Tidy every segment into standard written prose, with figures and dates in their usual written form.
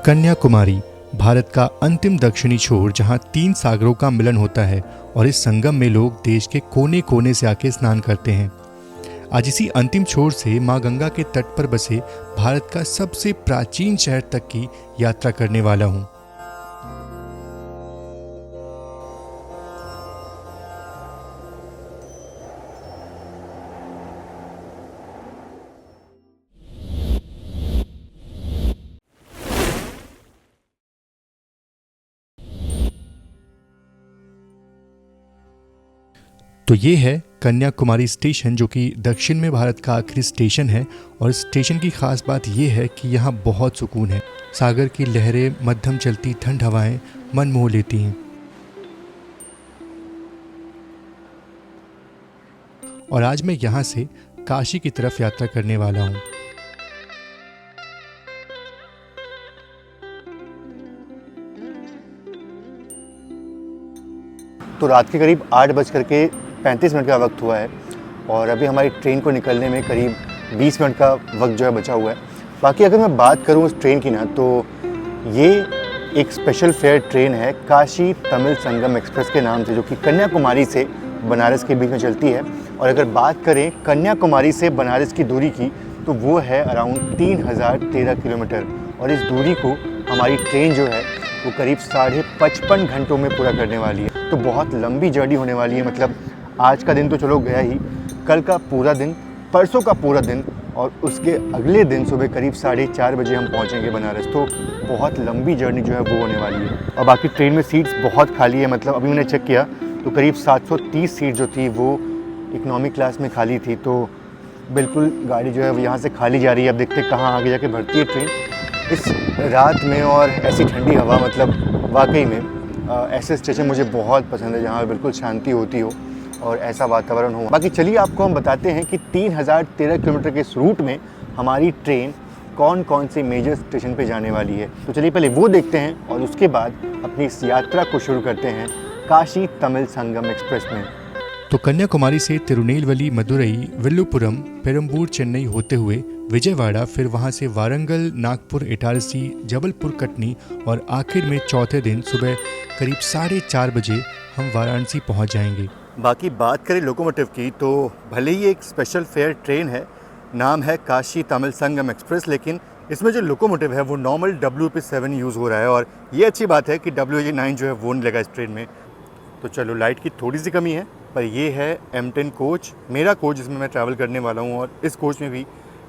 कन्याकुमारी भारत का अंतिम दक्षिणी छोर जहां 3 सागरों का मिलन होता है और इस संगम में लोग देश के कोने कोने से आके स्नान करते हैं। आज इसी अंतिम छोर से मां गंगा के तट पर बसे भारत का सबसे प्राचीन शहर तक की यात्रा करने वाला हूं। तो ये है कन्याकुमारी स्टेशन, जो कि दक्षिण में भारत का आखिरी स्टेशन है। और इस स्टेशन की खास बात ये है कि यहाँ बहुत सुकून है। सागर की लहरें, मध्यम चलती ठंड हवाएं मन मोह लेती हैं। और आज मैं यहाँ से काशी की तरफ यात्रा करने वाला हूँ। तो रात के करीब 8:35 का वक्त हुआ है और अभी हमारी ट्रेन को निकलने में करीब 20 मिनट का वक्त जो है बचा हुआ है। बाकी अगर मैं बात करूं उस ट्रेन की ना, तो ये एक स्पेशल फेयर ट्रेन है काशी तमिल संगम एक्सप्रेस के नाम से, जो कि कन्याकुमारी से बनारस के बीच में चलती है। और अगर बात करें कन्याकुमारी से बनारस की दूरी की, तो वो है अराउंड 3013 किलोमीटर। और इस दूरी को हमारी ट्रेन जो है वो करीब 55.5 घंटों में पूरा करने वाली है। तो बहुत लंबी जर्नी होने वाली है। मतलब आज का दिन तो चलो गया ही, कल का पूरा दिन, परसों का पूरा दिन और उसके अगले दिन सुबह करीब 4:30 बजे हम पहुंचेंगे बनारस। तो बहुत लंबी जर्नी जो है वो होने वाली है। और बाकी ट्रेन में सीट्स बहुत खाली है। मतलब अभी मैंने चेक किया तो करीब 730 सीट जो थी वो इकनॉमी क्लास में खाली थी। तो बिल्कुल गाड़ी जो है यहाँ से खाली जा रही है। अब देखते कहाँ आगे जाके भरती है ट्रेन इस रात में। और ऐसी ठंडी हवा, मतलब वाकई में ऐसे स्टेशन मुझे बहुत पसंद है जहाँ बिल्कुल शांति होती हो और ऐसा वातावरण हो। बाकी चलिए आपको हम बताते हैं कि 3013 किलोमीटर के इस रूट में हमारी ट्रेन कौन कौन से मेजर स्टेशन पे जाने वाली है। तो चलिए पहले वो देखते हैं और उसके बाद अपनी इस यात्रा को शुरू करते हैं काशी तमिल संगम एक्सप्रेस में। तो कन्याकुमारी से तिरुनेलवेली, मदुरई, विल्लुपुरम, पेरम्बूर, चेन्नई होते हुए विजयवाड़ा, फिर वहां से वारंगल, नागपुर, इटारसी, जबलपुर, कटनी और आखिर में चौथे दिन सुबह करीब 4:30 बजे हम वाराणसी पहुंच जाएंगे। बाकी बात करें लोकोमोटिव की, तो भले ही एक स्पेशल फेयर ट्रेन है, नाम है काशी तमिल संगम एक्सप्रेस, लेकिन इसमें जो लोकोमोटिव है वो नॉर्मल WP7 यूज़ हो रहा है। और ये अच्छी बात है कि WAG9 जो है वो नहीं लगा इस ट्रेन में। तो चलो, लाइट की थोड़ी सी कमी है, पर ये है M10 कोच, मेरा कोच जिसमें मैं ट्रैवल करने वाला हूँ। और इस कोच में भी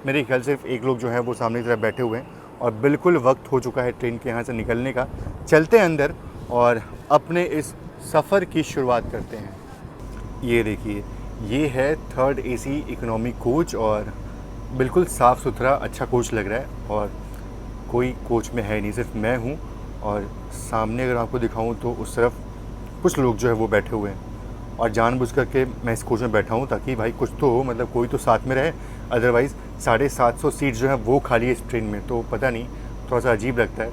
मेरे ख्याल से एक लोग जो है वो सामने की तरफ बैठे हुए हैं। और बिल्कुल वक्त हो चुका है ट्रेन के यहाँ से निकलने का। चलते हैं अंदर और अपने इस सफ़र की शुरुआत करते हैं। ये देखिए, ये है 3rd AC इकोनॉमी कोच और बिल्कुल साफ़ सुथरा अच्छा कोच लग रहा है। और कोई कोच में है नहीं, सिर्फ मैं हूँ। और सामने अगर आपको दिखाऊँ तो उस तरफ कुछ लोग जो है वो बैठे हुए हैं। और जानबूझ करके मैं इस कोच में बैठा हूँ ताकि भाई कुछ तो हो, मतलब कोई तो साथ में रहे। अदरवाइज़ 750 सीट जो है वो खाली है इस ट्रेन में, तो पता नहीं, थोड़ा सा अजीब लगता है।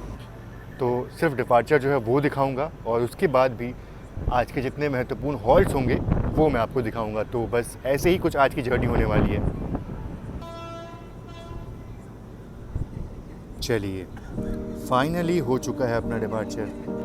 तो सिर्फ डिपार्चर जो है वो दिखाऊंगा और उसके बाद भी आज के जितने महत्वपूर्ण हॉल्ट्स होंगे वो मैं आपको दिखाऊंगा। तो बस ऐसे ही कुछ आज की जर्नी होने वाली है। चलिए, फाइनली हो चुका है अपना डिपार्चर।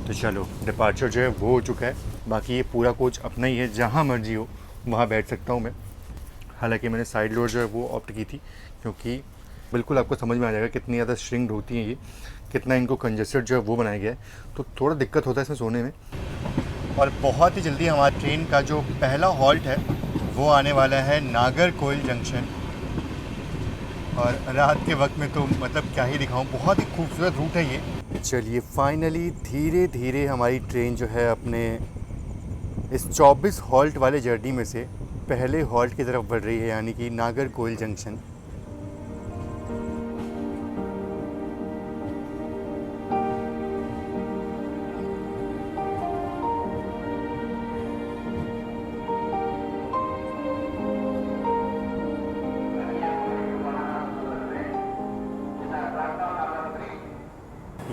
तो चलो, डिपार्चर जो है वो हो चुका है। बाकी ये पूरा कोच अपना ही है, जहाँ मर्जी हो वहाँ बैठ सकता हूँ मैं। हालांकि मैंने साइड डोर जो है वो ऑप्ट की थी, क्योंकि बिल्कुल आपको समझ में आ जाएगा कितनी ज़्यादा श्रिंक्ड होती हैं ये, कितना इनको कंजेस्टेड जो है वो बनाया गया है। तो थोड़ा दिक्कत होता है इसमें सोने में। और बहुत ही जल्दी हमारी ट्रेन का जो पहला हॉल्ट है वो आने वाला है नागरकोइल जंक्शन। और रात के वक्त में तो मतलब क्या ही दिखाऊं, बहुत ही खूबसूरत रूट है ये। चलिए, फाइनली धीरे धीरे हमारी ट्रेन जो है अपने इस 24 हॉल्ट वाले जर्नी में से पहले हॉल्ट की तरफ बढ़ रही है, यानी कि नागरकोइल जंक्शन।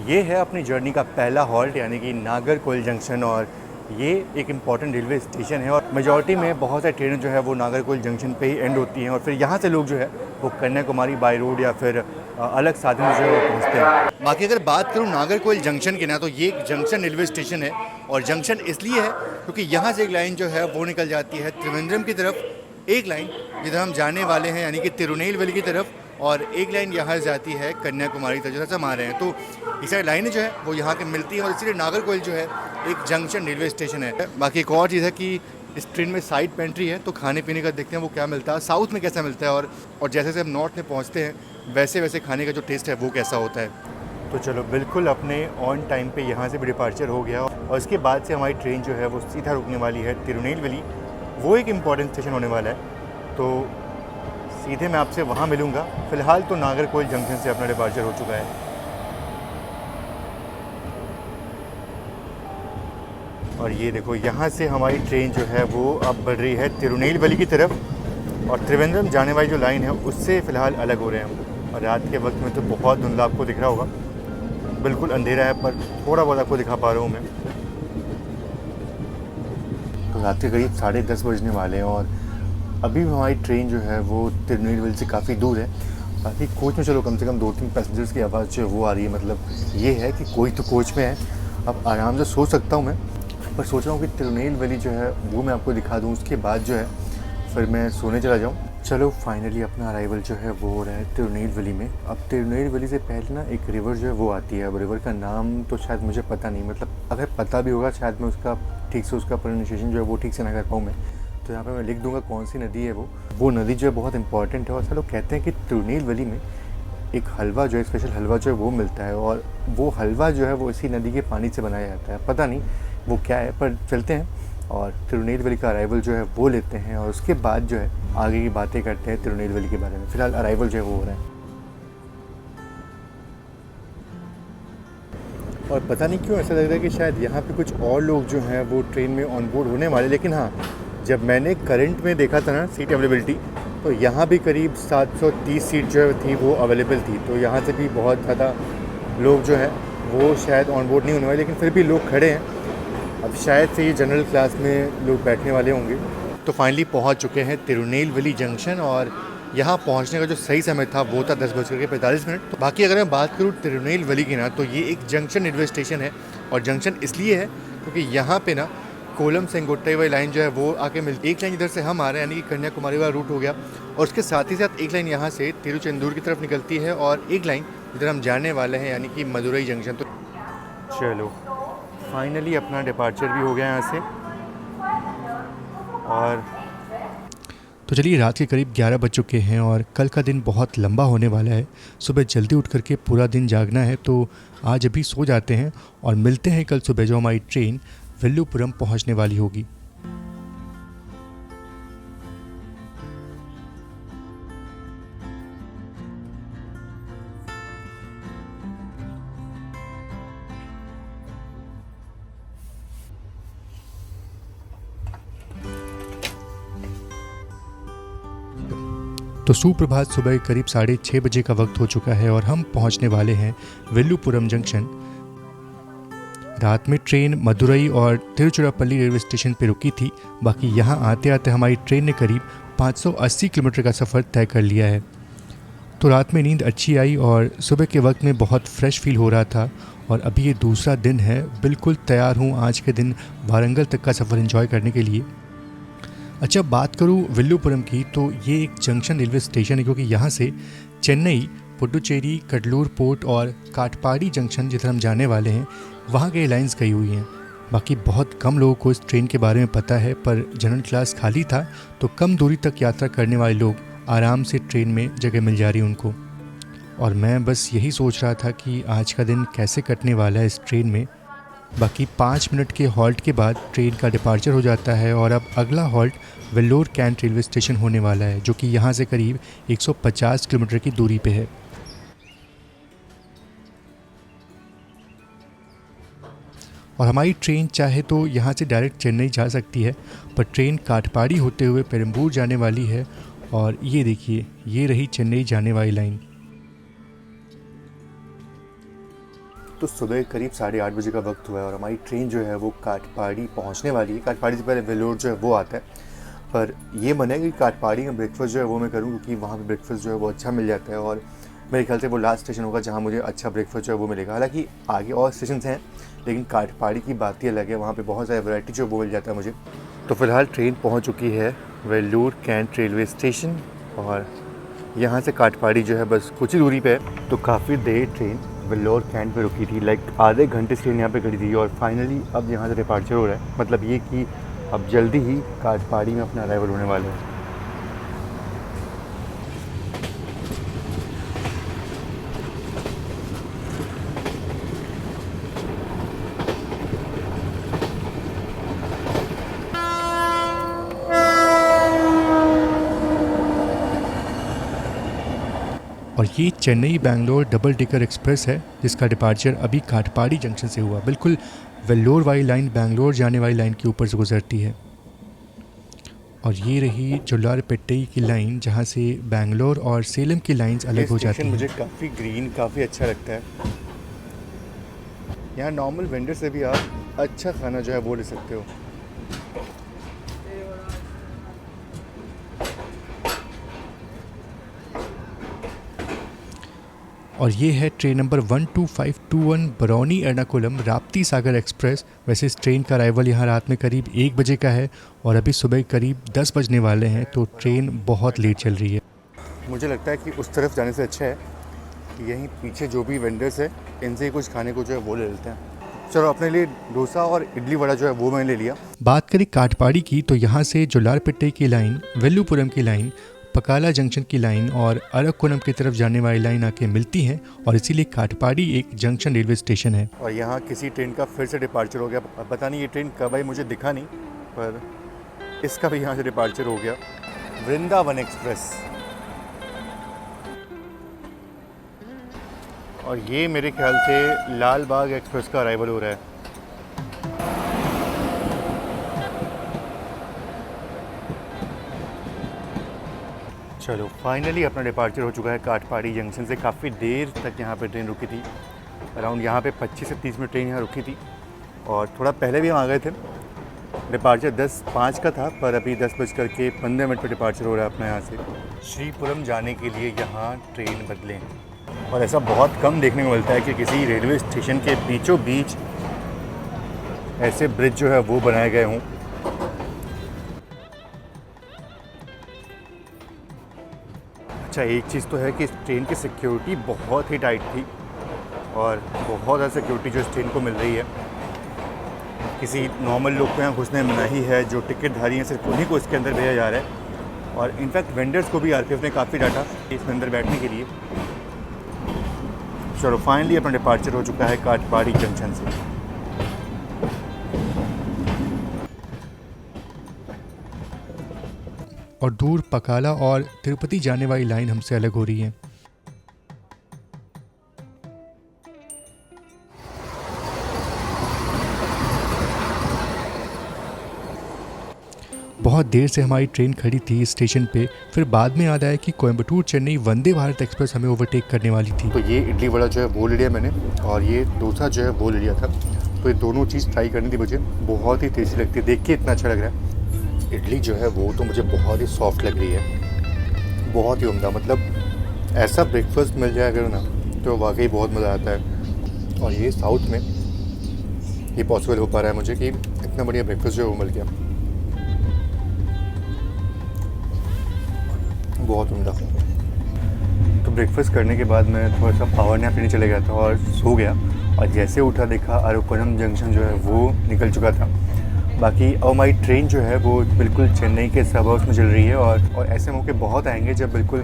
ये है अपनी जर्नी का पहला हॉल्ट यानी कि नागरकोइल जंक्शन। और ये एक इम्पॉर्टेंट रेलवे स्टेशन है और मेजॉरिटी में बहुत सारी ट्रेनें जो है वो नागरकोइल जंक्शन पे ही एंड होती हैं और फिर यहाँ से लोग जो है वो कन्याकुमारी बाय रोड या फिर अलग साधन जो है वो पहुँचते हैं। बाकी अगर बात करूँ नागरकोइल जंक्शन की ना, तो ये एक जंक्शन रेलवे स्टेशन है और जंक्शन इसलिए है क्योंकि यहाँ से एक लाइन जो है वो निकल जाती है त्रिवेंद्रम की तरफ, एक लाइन जिधर हम जाने वाले हैं यानी कि तिरुनेलवेली की तरफ, और एक लाइन यहाँ जाती है कन्याकुमारी तक जैसा हम आ रहे हैं। तो ये सारी लाइनें जो है वो यहाँ के मिलती हैं और इसीलिए नागरकोइल जो है एक जंक्शन रेलवे स्टेशन है। बाकी एक और चीज़ है कि इस ट्रेन में साइड पेंट्री है, तो खाने पीने का देखते हैं वो क्या मिलता है, साउथ में कैसा मिलता है और जैसे जैसे हम नॉर्थ में पहुँचते हैं वैसे वैसे खाने का जो टेस्ट है वो कैसा होता है। तो चलो बिल्कुल अपने ऑन टाइम पे यहाँ से भी डिपार्चर हो गया और इसके बाद से हमारी ट्रेन जो है वो सीधा रुकने वाली है तिरुनेलवेली। वो एक इम्पॉर्टेंट स्टेशन होने वाला है, तो सीधे मैं आपसे वहाँ मिलूँगा। फ़िलहाल तो नागरकोइल जंक्शन से अपना डिपार्चर हो चुका है। और ये देखो यहाँ से हमारी ट्रेन जो है वो अब बढ़ रही है तिरुनेलवेली की तरफ और त्रिवेंद्रम जाने वाली जो लाइन है उससे फ़िलहाल अलग हो रहे हैं हम। और रात के वक्त में तो बहुत धुंधला आपको दिख रहा होगा, बिल्कुल अंधेरा है पर थोड़ा बहुत आपको दिखा पा रहा हूँ मैं। तो रात के करीब 10:30 बजने वाले हैं और अभी हमारी ट्रेन जो है वो तिरुनेलवेली से काफ़ी दूर है। बाकी कोच में चलो कम से कम 2-3 पैसेंजर्स की आवाज़ जो है वो आ रही है, मतलब ये है कि कोई तो कोच में है। अब आराम से सो सकता हूँ मैं, पर सोच रहा हूँ कि तिरुनेलवेली जो है वो मैं आपको दिखा दूँ, उसके बाद जो है फिर मैं सोने चला जाऊँ। चलो फाइनली अपना अराइवल जो है वो हो रहा है तिरुनेलवेली में। अब तिरुनेलवेली से पहले ना एक रिवर जो है वो आती है। अब रिवर का नाम तो शायद मुझे पता नहीं, मतलब अगर पता भी होगा शायद मैं उसका ठीक से उसका प्रोनाउंसिएशन जो है वो ठीक से ना कर पाऊँ मैं। तो यहाँ पे मैं लिख दूंगा कौन सी नदी है वो नदी जो है बहुत इंपॉर्टेंट है। और सब लोग कहते हैं कि तिरुनेलवेली में एक हलवा जो है, स्पेशल हलवा जो है वो मिलता है और वो हलवा जो है वो इसी नदी के पानी से बनाया जाता है। पता नहीं वो क्या है, पर चलते हैं और तिरुनेलवेली का अराइवल जो है वो लेते हैं और उसके बाद जो है आगे की बातें करते हैं तिरुनेलवेली के बारे में। फ़िलहाल अराइवल जो है वो हो रहा है और पता नहीं क्यों ऐसा लग रहा है कि शायद यहाँ पे कुछ और लोग जो हैं वो ट्रेन में ऑन बोर्ड होने वाले। लेकिन हाँ, जब मैंने करंट में देखा था ना सीट अवेलेबिलिटी, तो यहाँ भी करीब 730 सीट जो थी वो अवेलेबल थी। तो यहाँ से भी बहुत ज़्यादा लोग जो हैं वो शायद ऑन बोर्ड नहीं होने वाले, लेकिन फिर भी लोग खड़े हैं। अब शायद से ये जनरल क्लास में लोग बैठने वाले होंगे। तो फाइनली पहुँच चुके हैं तिरुनेलवेली जंक्शन और यहाँ पहुँचने का जो सही समय था वो था 10:45। तो बाकी अगर मैं बात करूँ तिरुनेलवेली की ना, तो ये एक जंक्शन रेलवे स्टेशन है और जंक्शन इसलिए है क्योंकि यहाँ पे ना कोलम सेंगोट्टई वाली लाइन जो है वो आके मिलती है। एक लाइन इधर से हम आ रहे हैं यानी कि कन्याकुमारी वाला रूट हो गया और उसके साथ ही साथ एक लाइन यहाँ से तिरुचेंदूर की तरफ निकलती है और एक लाइन इधर हम जाने वाले हैं यानी कि मदुरई जंक्शन। तो चलो फाइनली अपना डिपार्चर भी हो गया यहाँ से। और तो चलिए रात के करीब 11 बज चुके हैं और कल का दिन बहुत लंबा होने वाला है। सुबह जल्दी उठ करके पूरा दिन जागना है, तो आज अभी सो जाते हैं और मिलते हैं कल सुबह जो हमारी ट्रेन विल्लुपुरम पहुंचने वाली होगी। तो सुप्रभात, सुबह करीब 6:30 बजे का वक्त हो चुका है और हम पहुंचने वाले हैं विल्लुपुरम जंक्शन। रात में ट्रेन मदुरई और तिरुचिरापल्ली रेलवे स्टेशन पर रुकी थी। बाकी यहाँ आते आते हमारी ट्रेन ने करीब 580 किलोमीटर का सफ़र तय कर लिया है। तो रात में नींद अच्छी आई और सुबह के वक्त में बहुत फ्रेश फील हो रहा था और अभी ये दूसरा दिन है, बिल्कुल तैयार हूँ आज के दिन वारंगल तक का सफ़र एंजॉय करने के लिए। अच्छा, बात करूँ विल्लुपुरम की, तो ये एक जंक्शन रेलवे स्टेशन है क्योंकि यहाँ से चेन्नई, पुडुचेरी, कडलूर पोर्ट और काटपाडी जंक्शन जिधर हम जाने वाले हैं वहाँ के लाइंस गई हुई हैं। बाकी बहुत कम लोगों को इस ट्रेन के बारे में पता है, पर जनरल क्लास खाली था तो कम दूरी तक यात्रा करने वाले लोग आराम से ट्रेन में जगह मिल जा रही उनको। और मैं बस यही सोच रहा था कि आज का दिन कैसे कटने वाला है इस ट्रेन में। बाकी 5 मिनट के हॉल्ट के बाद ट्रेन का डिपार्चर हो जाता है और अब अगला halt Vellore cantt railway station होने वाला है, जो कि यहाँ से करीब 150 किलोमीटर की दूरी पे है। और हमारी ट्रेन चाहे तो यहाँ से डायरेक्ट चेन्नई जा सकती है, पर ट्रेन काटपाडी होते हुए पेरम्बूर जाने वाली है। और ये देखिए, ये रही चेन्नई जाने वाली लाइन। तो सुबह करीब 8:30 बजे का वक्त हुआ है और हमारी ट्रेन जो है वो काठपाड़ी पहुंचने वाली है। काठपाड़ी से पहले वेलोर जो है वो आता है, पर ये मन है कि काठपाड़ी में ब्रेकफास्ट जो है वो मैं करूँ, क्योंकि वहाँ पे ब्रेकफास्ट जो है वो अच्छा मिल जाता है और मेरे ख्याल से वो लास्ट स्टेशन होगा जहाँ मुझे अच्छा ब्रेकफास्ट जो है वो मिलेगा। हालांकि आगे और स्टेशन हैं, लेकिन काठपाड़ी की बात ही अलग है, वहाँ पे बहुत सारी वैरायटी जो वो मिल जाता है मुझे। तो फ़िलहाल ट्रेन पहुँच चुकी है वेल्लूर कैंट रेलवे स्टेशन और यहाँ से काठपाड़ी जो है बस कुछ ही दूरी पे है। तो काफ़ी देर ट्रेन वेल्लोर कैंट में रुकी थी, लाइक आधे घंटे से ट्रेन यहाँ पे खड़ी थी और फाइनली अब यहाँ से डिपार्चर हो रहा है। मतलब ये कि अब जल्दी ही काठपाड़ी में अपना अराइवल होने वाले हैं। और ये Chennai Bangalore double decker express है जिसका डिपार्चर अभी काठपाड़ी जंक्शन से हुआ। बिल्कुल वेल्लोर वाली लाइन बैंगलोर जाने वाली लाइन के ऊपर से गुजरती है। और ये रही जोलारपेट्टी की लाइन जहाँ से बैंगलोर और सेलम की लाइंस अलग हो जाती हैं। मुझे काफ़ी ग्रीन काफ़ी अच्छा लगता है। यहाँ नॉर्मल वेंडर से भी आप अच्छा खाना जो है वो ले सकते हो। और ये है ट्रेन नंबर 12521 बरौनी एर्नाकुलम राप्ती सागर एक्सप्रेस। वैसे इस ट्रेन का अराइवल यहाँ रात में करीब 1 बजे का है और अभी सुबह करीब 10 बजने वाले हैं, तो ट्रेन बहुत लेट चल रही है। मुझे लगता है कि उस तरफ जाने से अच्छा है कि यहीं पीछे जो भी वेंडर्स है इनसे ही कुछ खाने को जो है वो ले लेते हैं। चलो, अपने लिए डोसा और इडली वड़ा जो है वो मैंने ले लिया। बात करें काठपाड़ी की तो यहाँ से जोलारपेट्टी की लाइन, वेल्लुपुरम की लाइन, पकाला जंक्शन की लाइन और अरक्कोनम की तरफ जाने वाली लाइन आके मिलती हैं और इसीलिए काठपाड़ी एक जंक्शन रेलवे स्टेशन है। और यहाँ किसी ट्रेन का फिर से डिपार्चर हो गया। अब पता नहीं ये ट्रेन कब आई, मुझे दिखा नहीं, पर इसका भी यहाँ से डिपार्चर हो गया। वृंदावन एक्सप्रेस। और ये मेरे ख्याल से लाल बाग एक्सप्रेस का अराइवल हो रहा है। चलो, फाइनली अपना डिपार्चर हो चुका है काठपाड़ी जंक्शन से। काफ़ी देर तक यहाँ पे ट्रेन रुकी थी, अराउंड यहाँ पे 25 से 30 मिनट ट्रेन यहाँ रुकी थी और थोड़ा पहले भी हम आ गए थे। डिपार्चर 10:05 का था, पर अभी 10:15 पर डिपार्चर हो रहा है अपना यहाँ से। श्रीपुरम जाने के लिए यहाँ ट्रेन बदलें। और ऐसा बहुत कम देखने को मिलता है कि किसी रेलवे स्टेशन के बीचों बीच ऐसे ब्रिज जो है वो बनाए गए हों। अच्छा, एक चीज़ तो है कि इस ट्रेन की सिक्योरिटी बहुत ही टाइट थी और बहुत ज़्यादा सिक्योरिटी जो इस ट्रेन को मिल रही है। किसी नॉर्मल लोग को यहाँ घुसने में मनाही है, जो टिकटधारी हैं सिर्फ उन्हीं को इसके अंदर भेजा जा रहा है। और इनफैक्ट वेंडर्स को भी आरपीएफ ने काफ़ी डांटा इसमें अंदर बैठने के लिए। चलो, फाइनली अपना डिपार्चर हो चुका है काठपाड़ी जंक्शन से। और दूर पकाला और तिरुपति जाने वाली लाइन हमसे अलग हो रही है। बहुत देर से हमारी ट्रेन खड़ी थी इस स्टेशन पे, फिर बाद में याद आया कि कोयम्बटूर चेन्नई वंदे भारत एक्सप्रेस हमें ओवरटेक करने वाली थी। तो ये इडली वड़ा जो है वो ले लिया मैंने और ये डोसा जो है वो ले लिया था। तो ये दोनों चीज़ ट्राई करनी थी मुझे, बहुत ही टेस्टी लगती है। देख के इतना अच्छा लग रहा है। इडली जो है वो तो मुझे बहुत ही सॉफ्ट लग रही है, बहुत ही उम्दा। मतलब ऐसा ब्रेकफास्ट मिल जाए अगर ना तो वाकई बहुत मज़ा आता है। और ये साउथ में ये पॉसिबल हो पा रहा है मुझे कि इतना बढ़िया ब्रेकफास्ट जो है वो मिल गया, बहुत उम्दा। तो ब्रेकफास्ट करने के बाद मैं थोड़ा सा पावर नैप लेने चले गया था और सो गया। और जैसे उठा देखा अरक्कोनम जंक्शन जो है वो निकल चुका था। बाकी अब हमारी ट्रेन जो है वो बिल्कुल चेन्नई के सबर्ब्स में चल रही है और ऐसे मौके बहुत आएंगे जब बिल्कुल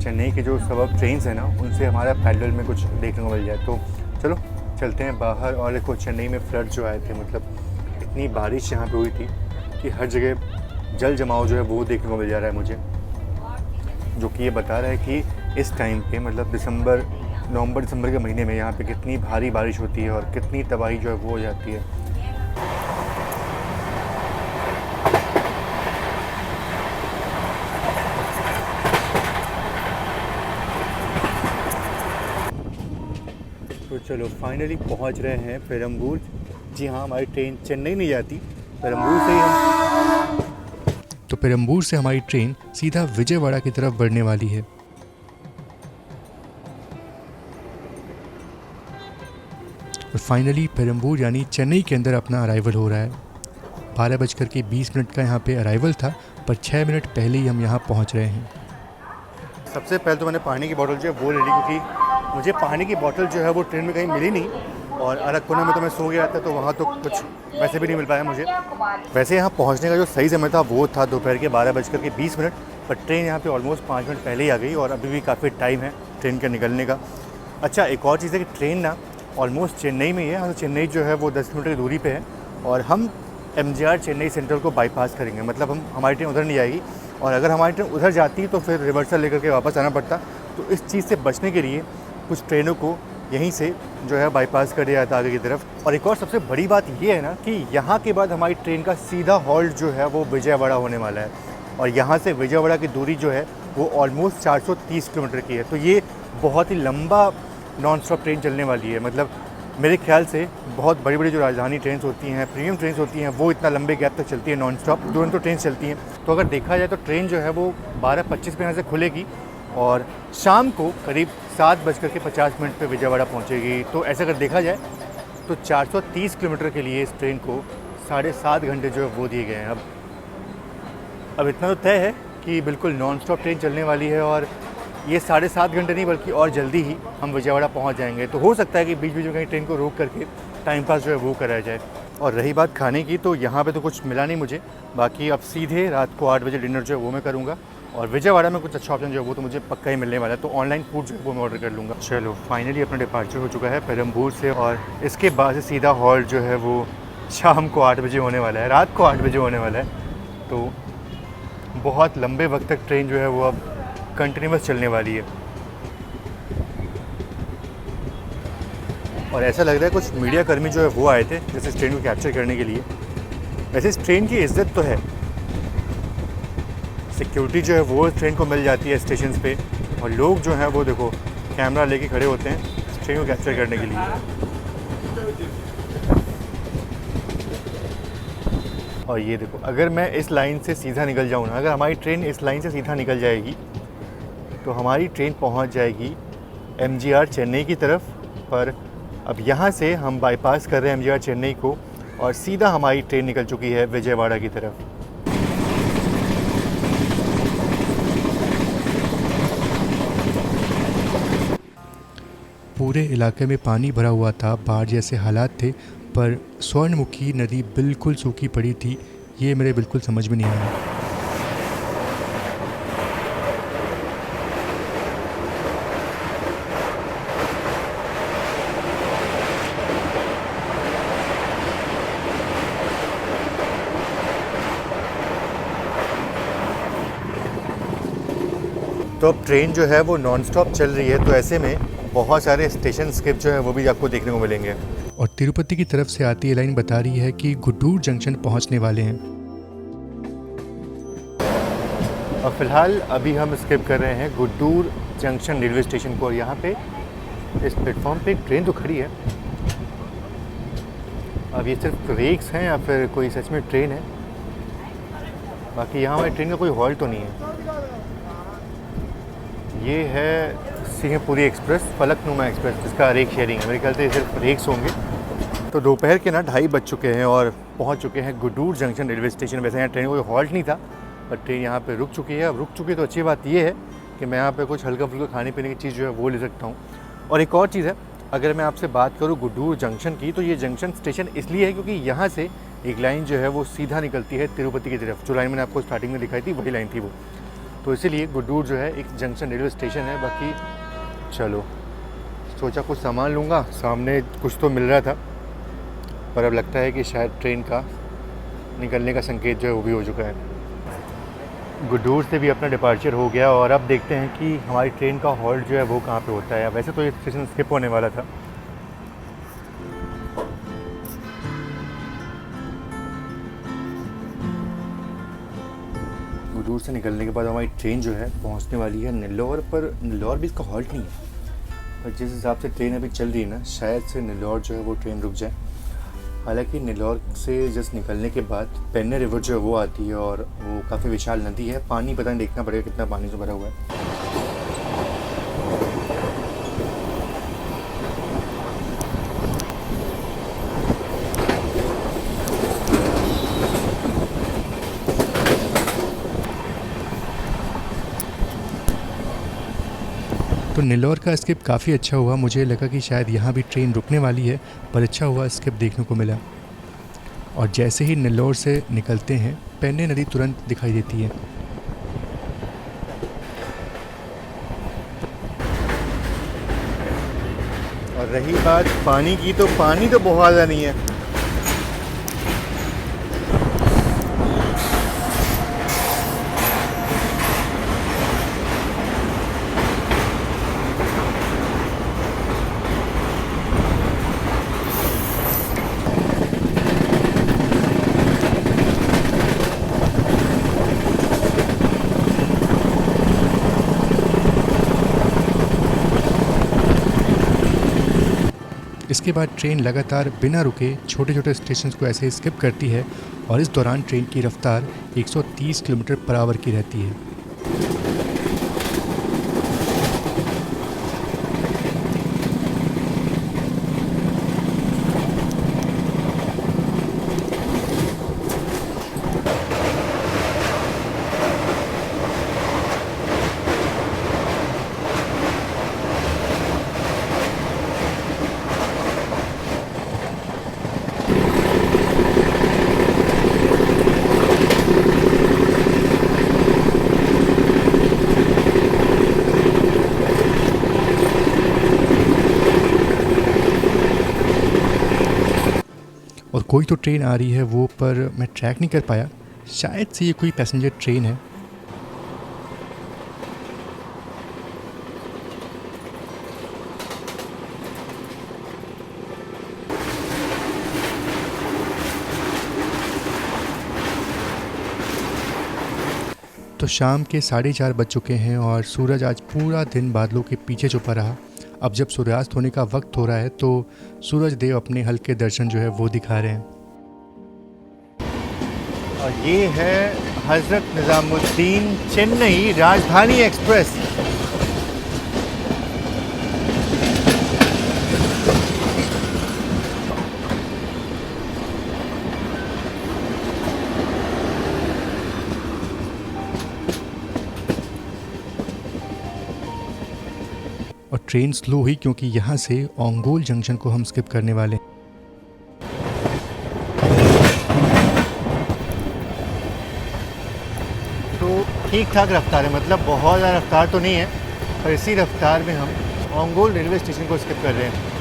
चेन्नई के जो सबर्ब ट्रेन्स हैं ना उनसे हमारा पैरेलल में कुछ देखने को मिल जाए। तो चलो चलते हैं बाहर। और देखो, चेन्नई में फ्लड जो आए थे, मतलब इतनी बारिश यहाँ पे हुई थी कि हर जगह जल जमाव जो है वो देखने को मिल जा रहा है मुझे, जो कि ये बता रहा है कि इस टाइम पे मतलब नवंबर दिसंबर के महीने में यहाँ पे कितनी भारी बारिश होती है और कितनी तबाही जो है वो हो जाती है। तो चलो फाइनली पहुंच रहे हैं पेरम्बूर। जी हाँ, हमारी ट्रेन चेन्नई नहीं जाती, पेरम्बूर से ही हम। तो पेरम्बूर से हमारी ट्रेन सीधा विजयवाड़ा की तरफ बढ़ने वाली है। और फाइनली पेरम्बूर यानी चेन्नई के अंदर अपना अराइवल हो रहा है। 12:20 का यहाँ पे अराइवल था, पर 6 मिनट पहले ही हम यहाँ पहुँच रहे हैं। सबसे पहले तो मैंने पानी की बोतल जो है वो ले ली, क्योंकि मुझे पानी की बोतल जो है वो ट्रेन में कहीं मिली नहीं, और अलग कोने में तो मैं सो गया था, तो वहाँ तो कुछ वैसे भी नहीं मिल पाया मुझे। वैसे यहाँ पहुँचने का जो सही समय था वो था दोपहर के 12:20, पर ट्रेन यहाँ पे ऑलमोस्ट 5 मिनट पहले ही आ गई, और अभी भी काफ़ी टाइम है ट्रेन के निकलने का। अच्छा, एक और चीज़ है कि ट्रेन ना ऑलमोस्ट चेन्नई में ही है। चेन्नई जो है वो 10 किलोमीटर की दूरी पे है, और हम MGR चेन्नई सेंट्रल को बाईपास करेंगे, मतलब हमारी ट्रेन उधर नहीं जाएगी, और अगर हमारी ट्रेन उधर जाती तो फिर रिवर्सल लेकर के वापस आना पड़ता। तो इस चीज़ से बचने के लिए कुछ ट्रेनों को यहीं से जो है बाईपास कर दिया जाता आगे की तरफ। और एक और सबसे बड़ी बात ये है ना कि यहाँ के बाद हमारी ट्रेन का सीधा हॉल्ट जो है वो विजयवाड़ा होने वाला है, और यहाँ से विजयवाड़ा की दूरी जो है वो ऑलमोस्ट 430 किलोमीटर की है। तो ये बहुत ही लंबा नॉन स्टॉप ट्रेन चलने वाली है। मतलब मेरे ख्याल से बहुत बड़ी बड़ी जो राजधानी ट्रेन होती हैं, प्रीमियम ट्रेन होती हैं, वो इतना लंबे गैप तक चलती है नॉन स्टॉप, तुरंत ट्रेन चलती हैं। तो अगर देखा जाए तो ट्रेन जो है वो 12:25 पे यहाँ से खुलेगी, और शाम को करीब 7:50 पे विजयवाड़ा पहुँचेगी। तो ऐसा अगर देखा जाए तो 430 किलोमीटर के लिए इस ट्रेन को 7.5 घंटे जो है वो दिए गए हैं। अब इतना तो तय है कि बिल्कुल नॉन स्टॉप ट्रेन चलने वाली है, और ये 7.5 घंटे नहीं बल्कि और जल्दी ही हम विजयवाड़ा पहुंच जाएंगे। तो हो सकता है कि बीच बीच में कहीं ट्रेन को रोक करके टाइम पास जो है वो कराया जाए। और रही बात खाने की, तो यहाँ पे तो कुछ मिला नहीं मुझे। बाकी अब सीधे रात को 8 बजे डिनर जो है वो मैं करूँगा, और विजयवाड़ा में कुछ अच्छा ऑप्शन जो है वो तो मुझे पक्का ही मिलने वाला है, तो ऑनलाइन फूड जो है वो मैं ऑर्डर कर लूँगा। चलो फाइनली अपना डिपार्चर हो चुका है पेरम्बूर से, और इसके बाद से सीधा हॉल्ट जो है वो शाम को 8 बजे होने वाला है, रात को 8 बजे होने वाला है। तो बहुत लंबे वक्त तक ट्रेन जो है वो अब कंटिन्यूस चलने वाली है, और ऐसा लग रहा है कुछ मीडिया कर्मी जो है वो आए थे जैसे इस ट्रेन को कैप्चर करने के लिए। वैसे इस ट्रेन की इज्जत तो है, सिक्योरिटी जो है वो इस ट्रेन को मिल जाती है स्टेशन पे, और लोग जो हैं वो देखो कैमरा लेके खड़े होते हैं इस ट्रेन को कैप्चर करने के लिए। और ये देखो, अगर मैं इस लाइन से सीधा निकल जाऊँ ना, अगर हमारी ट्रेन इस लाइन से सीधा निकल जाएगी तो हमारी ट्रेन पहुंच जाएगी MGR चेन्नई की तरफ। पर अब यहाँ से हम बाईपास कर रहे हैं MGR चेन्नई को, और सीधा हमारी ट्रेन निकल चुकी है विजयवाड़ा की तरफ। पूरे इलाके में पानी भरा हुआ था, बाढ़ जैसे हालात थे, पर स्वर्णमुखी नदी बिल्कुल सूखी पड़ी थी। ये मेरे बिल्कुल समझ में नहीं आया। तो अब ट्रेन जो है वो नॉन स्टॉप चल रही है, तो ऐसे में बहुत सारे स्टेशन स्किप जो है वो भी आपको देखने को मिलेंगे। और तिरुपति की तरफ से आती ये लाइन बता रही है कि गुड्डूर जंक्शन पहुंचने वाले हैं। और फिलहाल अभी हम स्किप कर रहे हैं गुड्डूर जंक्शन रेलवे स्टेशन को, और यहाँ पे इस प्लेटफॉर्म पे एक ट्रेन तो खड़ी है। अब ये सिर्फ रेक्स हैं या फिर कोई सच में ट्रेन है, बाकी यहाँ हमारी ट्रेन का कोई हॉल्ट तो नहीं है। ये है सिंहपुरी एक्सप्रेस, फलकनुमा एक्सप्रेस, जिसका रेक शेयरिंग है। मेरे ख्याल से सिर्फ रेक्स होंगे। तो दोपहर के ना 2:30 बज चुके हैं और पहुंच चुके हैं गुड्डूर जंक्शन रेलवे स्टेशन। वैसे यहाँ ट्रेन कोई हॉल्ट नहीं था, पर ट्रेन यहाँ पे रुक चुकी है। अब रुक चुकी है तो अच्छी बात ये है कि मैं यहाँ पे कुछ हल्का फुल्का खाने पीने की चीज़ जो है वो ले सकता हूँ। और एक और चीज़ है, अगर मैं आपसे बात करूँ गुड्डूर जंक्शन की, तो ये जंक्शन स्टेशन इसलिए है क्योंकि यहाँ से एक लाइन जो है वो सीधा निकलती है तिरुपति की तरफ। जो लाइन मैंने आपको स्टार्टिंग में दिखाई थी वही लाइन थी वो। तो इसीलिए गुड्डूर जो है एक जंक्शन रेलवे स्टेशन है। बाकी चलो, सोचा कुछ सामान लूँगा, सामने कुछ तो मिल रहा था, पर अब लगता है कि शायद ट्रेन का निकलने का संकेत जो है वो भी हो चुका है। गुड्डूर से भी अपना डिपार्चर हो गया, और अब देखते हैं कि हमारी ट्रेन का हॉल्ट जो है वो कहाँ पे होता है। वैसे तो ये स्टेशन स्किप होने वाला था। गुड्डूर से निकलने के बाद हमारी ट्रेन जो है पहुंचने वाली है नेल्लौर, पर नेल्लौर भी इसका हॉल्ट नहीं है। और जिस हिसाब से ट्रेन अभी चल रही है ना, शायद से नेल्लौर जो है वो ट्रेन रुक जाए। हालांकि नेल्लौर से जस्ट निकलने के बाद पेन्ने रिवर जो है वो आती है और वो काफ़ी विशाल नदी है। पानी पता नहीं, देखना पड़ेगा कितना पानी से भरा हुआ है। तो नेल्लौर का स्किप काफ़ी अच्छा हुआ। मुझे लगा कि शायद यहाँ भी ट्रेन रुकने वाली है, पर अच्छा हुआ स्किप देखने को मिला। और जैसे ही नेल्लौर से निकलते हैं, पेन्ने नदी तुरंत दिखाई देती है। और रही बात पानी की, तो पानी तो बहुत ज़्यादा नहीं है। इसके बाद ट्रेन लगातार बिना रुके छोटे छोटे स्टेशन को ऐसे स्किप करती है और इस दौरान ट्रेन की रफ्तार 130 किलोमीटर पर आवर की रहती है। और कोई तो ट्रेन आ रही है वो, पर मैं ट्रैक नहीं कर पाया। शायद से ये कोई पैसेंजर ट्रेन है। तो शाम के 4:30 बज चुके हैं और सूरज आज पूरा दिन बादलों के पीछे छुपा रहा। अब जब सूर्यास्त होने का वक्त हो रहा है तो सूरज देव अपने हल्के दर्शन जो है वो दिखा रहे हैं। और ये है हज़रत निज़ामुद्दीन चेन्नई राजधानी एक्सप्रेस। और ट्रेन स्लो हुई क्योंकि यहाँ से ओंगोल जंक्शन को हम स्किप करने वाले हैं। तो ठीक ठाक रफ्तार है, मतलब बहुत ज़्यादा रफ्तार तो नहीं है, पर इसी रफ्तार में हम ओंगोल रेलवे स्टेशन को स्किप कर रहे हैं।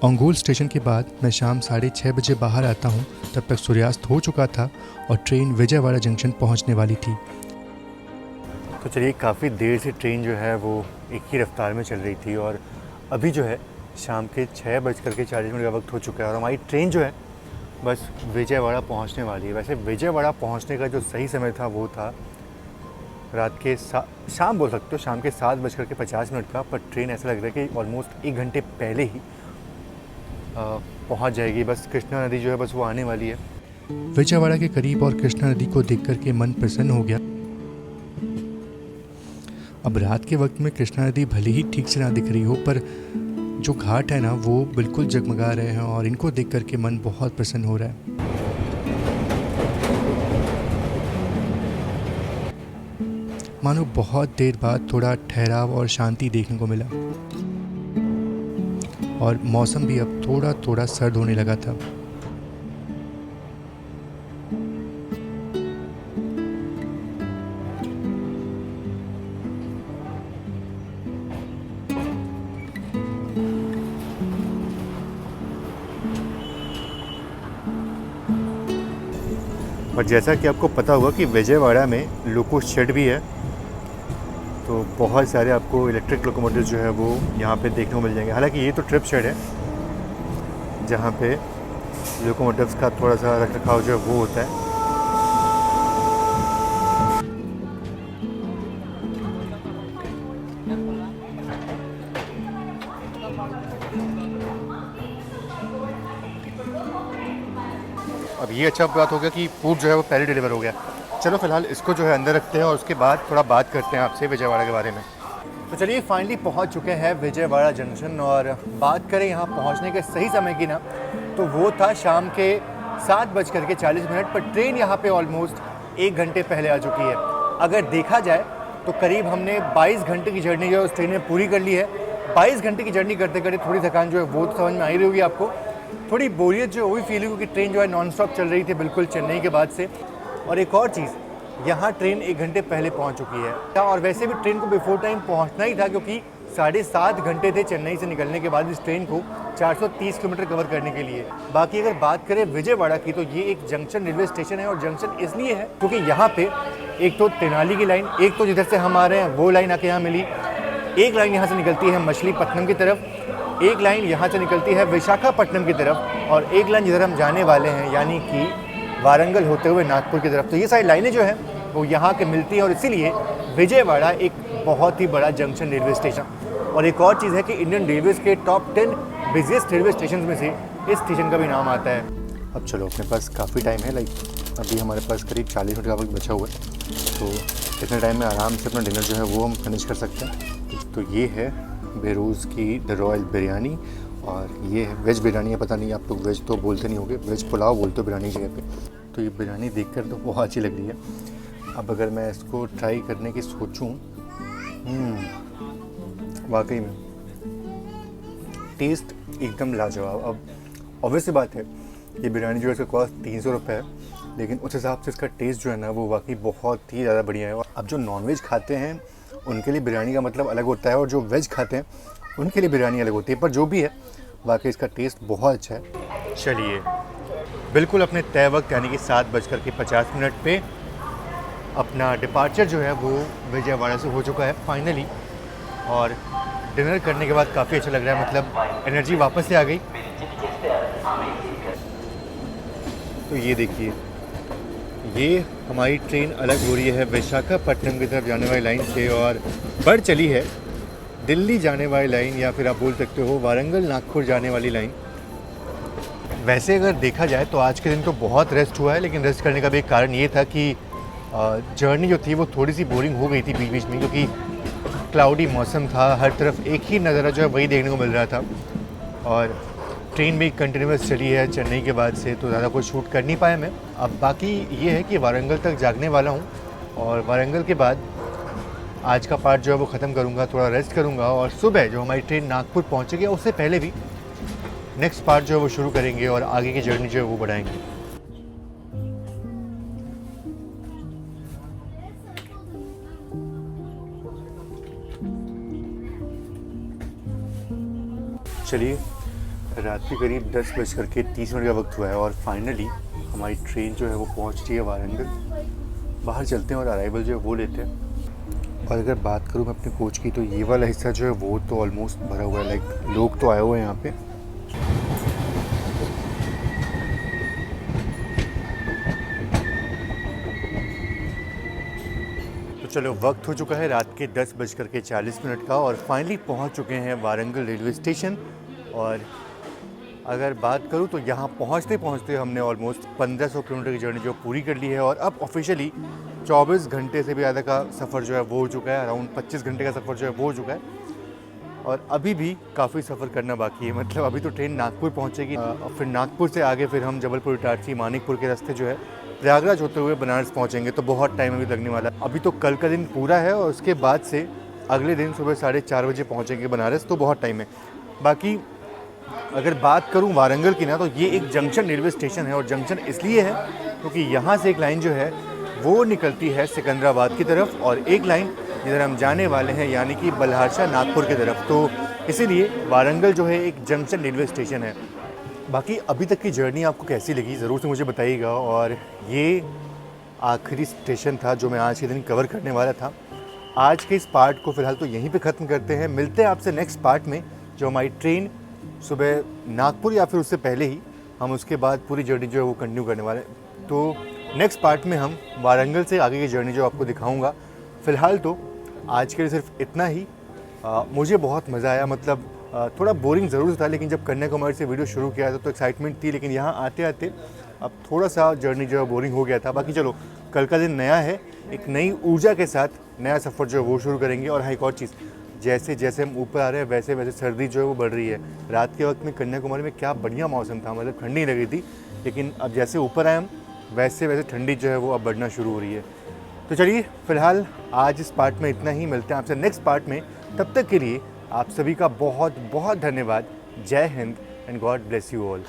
ओंगोल स्टेशन के बाद मैं शाम 6:30 बजे बाहर आता हूँ। तब तक सूर्यास्त हो चुका था और ट्रेन विजयवाड़ा जंक्शन पहुँचने वाली थी। तो चलिए, काफ़ी देर से ट्रेन जो है वो एक ही रफ्तार में चल रही थी और अभी जो है शाम के 6:40 का वक्त हो चुका है और हमारी ट्रेन जो है बस विजयवाड़ा पहुंचने वाली है। वैसे विजयवाड़ा पहुंचने का जो सही समय था वो था रात के शाम बोल सकते हो, शाम के 7:50 का, पर ट्रेन ऐसा लग रहा है कि ऑलमोस्ट 1 घंटे पहले ही पहुंच जाएगी। बस कृष्णा नदी जो है बस वो आने वाली है। विजयवाड़ा के करीब और कृष्णा नदी को देख करके मन प्रसन्न हो गया। अब रात के वक्त में कृष्णा नदी भले ही ठीक से ना दिख रही हो, पर जो घाट है ना वो बिल्कुल जगमगा रहे हैं और इनको देख करके मन बहुत प्रसन्न हो रहा है। मानो बहुत देर बाद थोड़ा ठहराव और शांति देखने को मिला और मौसम भी अब थोड़ा थोड़ा सर्द होने लगा था। और जैसा कि आपको पता होगा कि विजयवाड़ा में लोको शेड भी है, तो बहुत सारे आपको इलेक्ट्रिक लोकोमोटिव जो है वो यहाँ पे देखने को मिल जाएंगे। हालांकि ये तो ट्रिप शेड है, जहाँ पे लोकोमोटिव्स का थोड़ा सा रख रखाव जो है वो होता है। अब ये अच्छा बात हो गया कि फूड जो है वो पहले डिलीवर हो गया। चलो फिलहाल इसको जो है अंदर रखते हैं और उसके बाद थोड़ा बात करते हैं आपसे विजयवाड़ा के बारे में। तो चलिए फाइनली पहुंच चुके हैं विजयवाड़ा जंक्शन, और बात करें यहाँ पहुंचने के सही समय की ना, तो वो था शाम के 7:40, पर ट्रेन यहाँ पे ऑलमोस्ट 1 घंटे पहले आ चुकी है। अगर देखा जाए तो करीब हमने 22 घंटे की जर्नी जो है उस ट्रेन में पूरी कर ली है। 22 घंटे की जर्नी करते करते थोड़ी थकान जो है वो समझ में आई रही होगी आपको, थोड़ी बोरियत जो वही फील हुई क्योंकि ट्रेन जो है नॉन स्टॉप चल रही थी बिल्कुल चेन्नई के बाद से। और एक और चीज़, यहाँ ट्रेन 1 घंटे पहले पहुँच चुकी है, और वैसे भी ट्रेन को बिफोर टाइम पहुँचना ही था क्योंकि 7.5 घंटे थे चेन्नई से निकलने के बाद इस ट्रेन को 430 किलोमीटर कवर करने के लिए। बाकी अगर बात करें विजयवाड़ा की, तो ये एक जंक्शन रेलवे स्टेशन है, और जंक्शन इसलिए है क्योंकि यहाँ पे एक तो तेनाली की लाइन, एक तो जिधर से हम आ रहे हैं वो लाइन आके यहाँ मिली, एक लाइन यहाँ से निकलती है मछलीपट्टनम की तरफ, एक लाइन यहाँ से निकलती है विशाखापट्टनम की तरफ, और एक लाइन जिधर हम जाने वाले हैं यानी कि वारंगल होते हुए नागपुर की तरफ। तो ये सारी लाइनें जो हैं वो यहाँ के मिलती हैं, और इसीलिए विजयवाड़ा एक बहुत ही बड़ा जंक्शन रेलवे स्टेशन। और एक और चीज़ है कि इंडियन रेलवेज के टॉप 10 बिजिएस्ट रेलवे स्टेशन में से इस स्टेशन का भी नाम आता है। अब चलो अपने पास काफ़ी टाइम है, अभी हमारे पास करीब 40 मिनट का वक्त बचा हुआ है, तो इतने टाइम में आराम से अपना डिनर जो है वो हम फिनिश कर सकते हैं। तो ये है बेरोज़ की द रॉयल बिरयानी, और ये है वेज बिरयानी है। पता नहीं आप लोग वेज तो बोलते नहीं होंगे, वेज पुलाव बोलते हो बिरयानी की जगह पे। तो ये बिरयानी देखकर तो बहुत अच्छी लग रही है। अब अगर मैं इसको ट्राई करने की सोचूं, वाकई में टेस्ट एकदम लाजवाब। अब ऑब्वियस सी बात है ये बिरयानी जो है इसका कॉस्ट 300 रुपये है, लेकिन उस हिसाब से इसका टेस्ट जो है ना वो वाकई बहुत ही ज़्यादा बढ़िया है। अब जो नॉनवेज खाते हैं उनके लिए बिरयानी का मतलब अलग होता है, और जो वेज खाते हैं उनके लिए बिरयानी अलग होती है, पर जो भी है वाकई इसका टेस्ट बहुत अच्छा है। चलिए बिल्कुल अपने तय वक्त यानी कि 7:50 पे अपना डिपार्चर जो है वो विजयवाड़ा से हो चुका है फाइनली, और डिनर करने के बाद काफ़ी अच्छा लग रहा है, मतलब एनर्जी वापस से आ गई। तो ये देखिए, ये हमारी ट्रेन अलग हो रही है विशाखापट्टनम की तरफ जाने वाली लाइन से, और बढ़ चली है दिल्ली जाने वाली लाइन, या फिर आप बोल सकते हो वारंगल नागपुर जाने वाली लाइन। वैसे अगर देखा जाए तो आज के दिन तो बहुत रेस्ट हुआ है, लेकिन रेस्ट करने का भी एक कारण ये था कि जर्नी जो थी वो थोड़ी सी बोरिंग हो गई थी बीच बीच में, क्योंकि क्लाउडी मौसम था, हर तरफ एक ही नज़ारा जो है वही देखने को मिल रहा था, और ट्रेन भी कंटिन्यूस चली है चेन्नई के बाद से, तो ज़्यादा कुछ शूट कर नहीं पाया मैं। अब बाकी ये है कि वारंगल तक जागने वाला हूँ, और वारंगल के बाद आज का पार्ट जो है वो ख़त्म करूँगा, थोड़ा रेस्ट करूँगा, और सुबह जो हमारी ट्रेन नागपुर पहुँचेगी उससे पहले भी नेक्स्ट पार्ट जो है वो शुरू करेंगे, और आगे की जर्नी जो है वो बढ़ाएंगे। चलिए रात के करीब 10:30 का वक्त हुआ है, और फाइनली हमारी ट्रेन जो है वो पहुंच रही है वारंगल। बाहर चलते हैं और अराइवल जो है वो लेते हैं। और अगर बात करूं मैं अपने कोच की, तो ये वाला हिस्सा जो है वो तो ऑलमोस्ट भरा हुआ है, लोग तो आए हुए हैं यहाँ पे। तो चलो वक्त हो चुका है रात के 10:40 का, और फाइनली पहुँच चुके हैं वारंगल रेलवे स्टेशन। और अगर बात करूं तो यहाँ पहुँचते पहुँचते हमने ऑलमोस्ट 1500 किलोमीटर की जर्नी जो पूरी कर ली है, और अब ऑफिशियली 24 घंटे से भी ज़्यादा का सफ़र जो है वो हो चुका है, अराउंड 25 घंटे का सफ़र जो है वो हो चुका है, और अभी भी काफ़ी सफ़र करना बाकी है। मतलब अभी तो ट्रेन नागपुर पहुँचेगी, और फिर नागपुर से आगे फिर हम जबलपुर, इटारसी, मानिकपुर के रास्ते जो है प्रयागराज होते हुए बनारस पहुँचेंगे, तो बहुत टाइम अभी लगने वाला है। अभी तो कल का दिन पूरा है, और उसके बाद से अगले दिन सुबह 4:30 बजे पहुँचेंगे बनारस, तो बहुत टाइम है। बाकी अगर बात करूं वारंगल की ना, तो ये एक जंक्शन रेलवे स्टेशन है, और जंक्शन इसलिए है क्योंकि यहाँ से एक लाइन जो है वो निकलती है सिकंदराबाद की तरफ, और एक लाइन जिधर हम जाने वाले हैं यानी कि बल्हारशाह नागपुर की तरफ, तो इसीलिए वारंगल जो है एक जंक्शन रेलवे स्टेशन है। बाकी अभी तक की जर्नी आपको कैसी लगी ज़रूर से मुझे बताइएगा, और ये आखिरी स्टेशन था जो मैं आज के दिन कवर करने वाला था। आज के इस पार्ट को फ़िलहाल तो यहीं पे ख़त्म करते हैं, मिलते हैं आपसे नेक्स्ट पार्ट में, जो हमारी ट्रेन सुबह नागपुर या फिर उससे पहले ही हम उसके बाद पूरी जर्नी जो है वो कंटिन्यू करने वाले हैं। तो नेक्स्ट पार्ट में हम वारंगल से आगे की जर्नी जो आपको दिखाऊंगा। फ़िलहाल तो आज के लिए सिर्फ इतना ही। मुझे बहुत मज़ा आया, मतलब थोड़ा बोरिंग ज़रूर था, लेकिन जब कन्याकुमारी से वीडियो शुरू किया था तो एक्साइटमेंट थी, लेकिन यहाँ आते आते अब थोड़ा सा जर्नी जो है बोरिंग हो गया था। बाकी चलो, कल का दिन नया है, एक नई ऊर्जा के साथ नया सफ़र जो है वो शुरू करेंगे। और हाँ, एक और चीज़, जैसे जैसे हम ऊपर आ रहे हैं वैसे वैसे सर्दी जो है वो बढ़ रही है। रात के वक्त में कन्याकुमारी में क्या बढ़िया मौसम था, मतलब ठंडी लगी थी, लेकिन अब जैसे ऊपर आए हम वैसे वैसे ठंडी जो है वो अब बढ़ना शुरू हो रही है। तो चलिए, फ़िलहाल आज इस पार्ट में इतना ही। मिलते हैं आपसे नेक्स्ट पार्ट में। तब तक के लिए आप सभी का बहुत बहुत धन्यवाद। जय Hind and God bless you all.